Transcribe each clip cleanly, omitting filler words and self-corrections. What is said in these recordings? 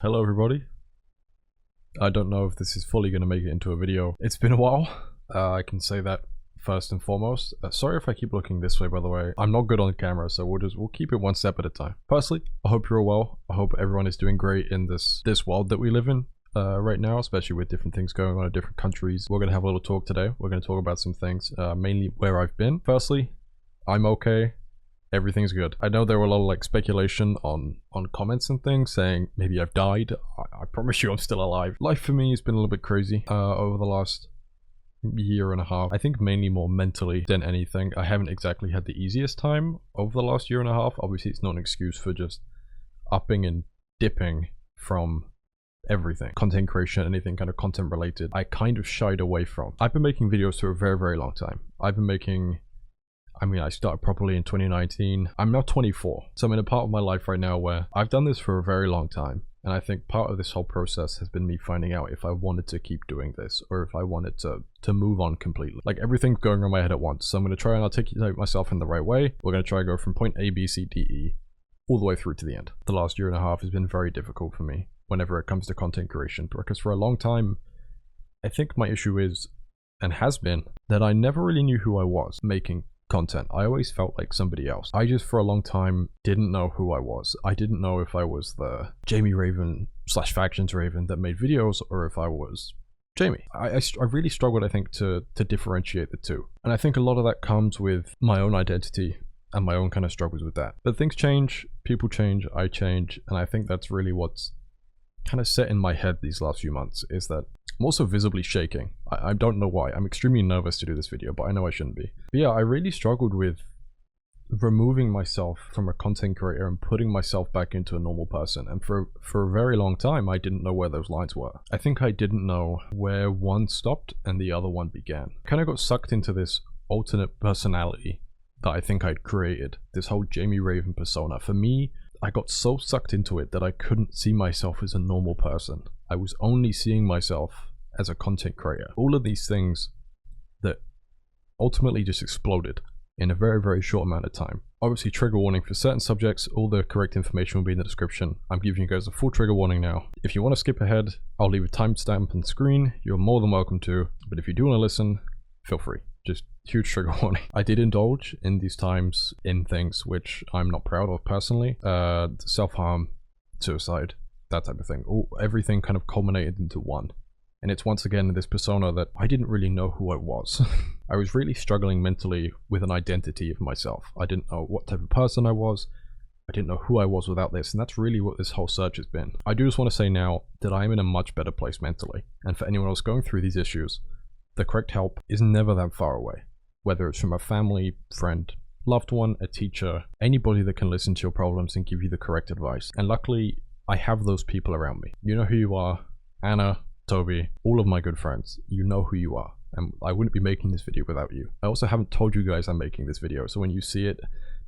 Hello everybody. I don't know if this is fully going to make it into a video. It's been a while. I can say that first and foremost. Sorry if I keep looking this way, by the way. I'm not good on camera, so we'll keep it one step at a time. Firstly, I hope you're all well. I hope everyone is doing great in this world that we live in right now, especially with different things going on in different countries. We're going to have a little talk today. We're going to talk about some things, mainly where I've been. Firstly, I'm okay. Everything's good. I know there were a lot of like speculation on comments and things saying maybe I've died. I promise you I'm still alive. Life for me has been a little bit crazy over the last year and a half. I think mainly more mentally than anything. I haven't exactly had the easiest time over the last year and a half. Obviously it's not an excuse for just upping and dipping from everything. Content creation, anything kind of content related, I kind of shied away from. I've been making videos for a very, very long time. I started properly in 2019. I'm now 24. So I'm in a part of my life right now where I've done this for a very long time. And I think part of this whole process has been me finding out if I wanted to keep doing this or if I wanted to move on completely. Like everything's going on my head at once. So I'm going to try and articulate myself in the right way. We're going to try and go from point A, B, C, D, E all the way through to the end. The last year and a half has been very difficult for me whenever it comes to content creation, because for a long time, I think my issue is, and has been, that I never really knew who I was making content. I always felt like somebody else. I just for a long time didn't know who I was. I didn't know if I was the Jamie Raven / Factions Raven that made videos or if I was Jamie. I really struggled, I think, to differentiate the two. And I think a lot of that comes with my own identity and my own kind of struggles with that. But things change, people change, I change, and I think that's really what's kind of set in my head these last few months, is that I'm also visibly shaking. I don't know why. I'm extremely nervous to do this video, but I know I shouldn't be. But yeah, I really struggled with removing myself from a content creator and putting myself back into a normal person. And for a very long time, I didn't know where those lines were. I think I didn't know where one stopped and the other one began. I kind of got sucked into this alternate personality that I think I'd created. This whole Jamie Raven persona. For me, I got so sucked into it that I couldn't see myself as a normal person. I was only seeing myself as a content creator. All of these things that ultimately just exploded in a very, very short amount of time. Obviously, trigger warning for certain subjects. All the correct information will be in the description. I'm giving you guys a full trigger warning now. If you want to skip ahead, I'll leave a timestamp on the screen. You're more than welcome to. But if you do want to listen, feel free. Just huge trigger warning. I did indulge in these times in things which I'm not proud of personally. Self-harm, suicide, that type of thing. Everything kind of culminated into one. And it's once again this persona that I didn't really know who I was. I was really struggling mentally with an identity of myself. I didn't know what type of person I was. I didn't know who I was without this. And that's really what this whole search has been. I do just want to say now that I am in a much better place mentally. And for anyone else going through these issues, the correct help is never that far away. Whether it's from a family, friend, loved one, a teacher, anybody that can listen to your problems and give you the correct advice. And luckily, I have those people around me. You know who you are. Anna, Toby, all of my good friends. You know who you are. And I wouldn't be making this video without you. I also haven't told you guys I'm making this video, so when you see it,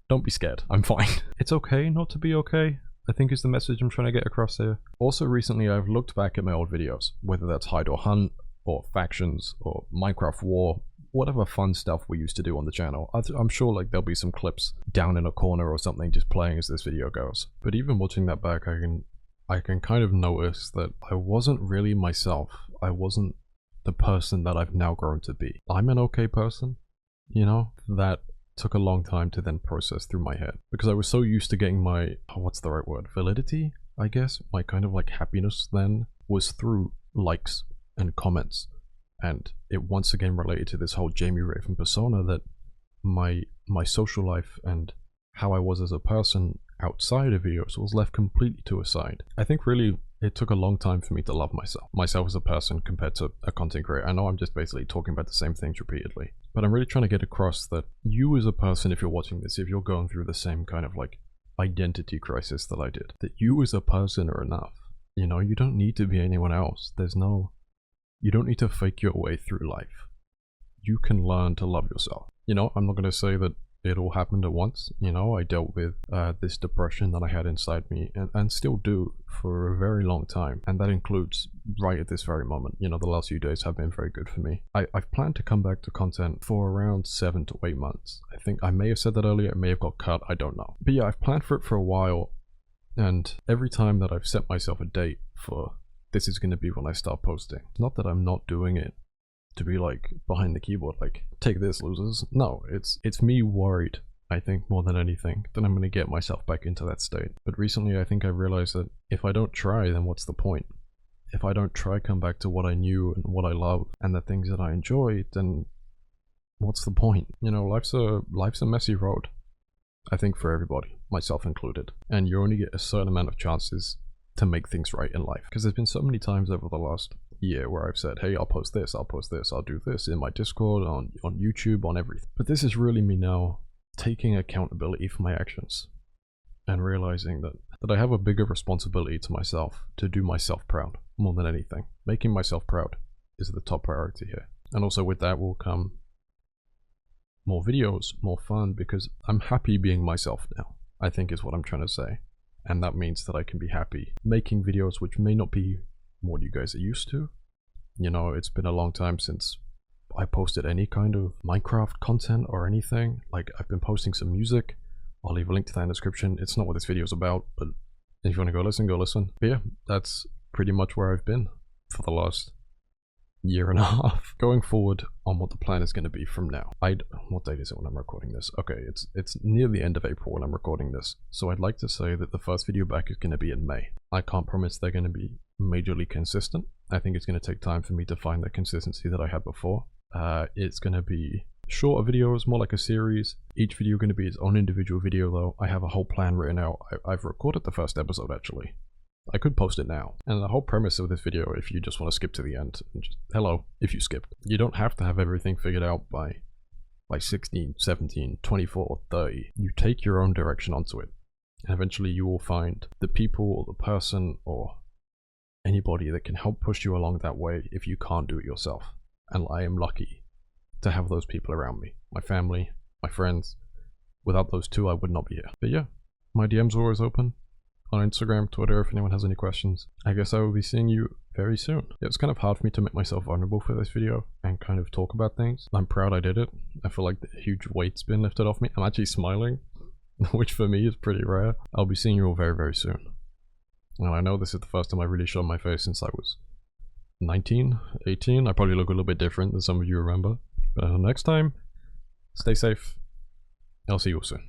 don't be scared. I'm fine. It's okay not to be okay, I think is the message I'm trying to get across here. Also recently, I've looked back at my old videos, whether that's Hide or Hunt, or Factions, or Minecraft War, whatever fun stuff we used to do on the channel. I'm sure like there'll be some clips down in a corner or something just playing as this video goes. But even watching that back, I can kind of notice that I wasn't really myself. I wasn't the person that I've now grown to be. I'm an okay person, you know? That took a long time to then process through my head. Because I was so used to getting my, what's the right word? Validity, I guess? My kind of like happiness then was through likes and comments. And it once again related to this whole Jamie Raven persona that my social life and how I was as a person outside of videos was left completely to a side. I think really it took a long time for me to love myself as a person compared to a content creator. I know I'm just basically talking about the same things repeatedly, but I'm really trying to get across that you as a person, if you're watching this, if you're going through the same kind of like identity crisis that I did, that you as a person are enough. You know, you don't need to be anyone else. You don't need to fake your way through life. You can learn to love yourself. You know, I'm not going to say that it all happened at once. You know, I dealt with this depression that I had inside me and still do for a very long time. And that includes right at this very moment. You know, the last few days have been very good for me. I've planned to come back to content for around 7 to 8 months. I think I may have said that earlier. It may have got cut. I don't know. But yeah, I've planned for it for a while. And every time that I've set myself a date for this is going to be when I start posting, it's not that I'm not doing it to be like behind the keyboard, like, take this, losers. No, it's me worried, I think, more than anything, that I'm going to get myself back into that state. But recently I think I realized that if I don't try, then what's the point? If I don't try come back to what I knew and what I love and the things that I enjoy, then what's the point? You know, life's a messy road, I think, for everybody, myself included. And you only get a certain amount of chances to make things right in life. Because there's been so many times over the last year where I've said, hey, I'll post this, I'll do this in my Discord, on YouTube, on everything. But this is really me now taking accountability for my actions and realizing that I have a bigger responsibility to myself to do myself proud more than anything. Making myself proud is the top priority here. And also with that will come more videos, more fun, because I'm happy being myself now, I think is what I'm trying to say. And that means that I can be happy making videos which may not be what you guys are used to. You know, it's been a long time since I posted any kind of Minecraft content or anything. Like, I've been posting some music. I'll leave a link to that in the description. It's not what this video is about, but if you want to go listen, go listen. But yeah, that's pretty much where I've been for the last year and a half. Going forward on what the plan is going to be from now. What date is it when I'm recording this? Okay, it's near the end of April when I'm recording this. So I'd like to say that the first video back is going to be in May. I can't promise they're going to be majorly consistent. I think it's going to take time for me to find the consistency that I had before. It's going to be shorter videos, more like a series. Each video going to be its own individual video though. I have a whole plan written out. I've recorded the first episode actually. I could post it now. And the whole premise of this video, if you just want to skip to the end, and just hello, if you skipped. You don't have to have everything figured out by 16, 17, 24, or 30. You take your own direction onto it. And eventually you will find the people or the person or anybody that can help push you along that way if you can't do it yourself. And I am lucky to have those people around me. My family, my friends. Without those two, I would not be here. But yeah, my DMs are always open. On Instagram, Twitter, if anyone has any questions. I guess I will be seeing you very soon. It was kind of hard for me to make myself vulnerable for this video and kind of talk about things. I'm proud I did it. I feel like the huge weight's been lifted off me. I'm actually smiling, which for me is pretty rare. I'll be seeing you all very, very soon. And I know this is the first time I really showed my face since I was 19, 18. I probably look a little bit different than some of you remember. But next time, stay safe. I'll see you all soon.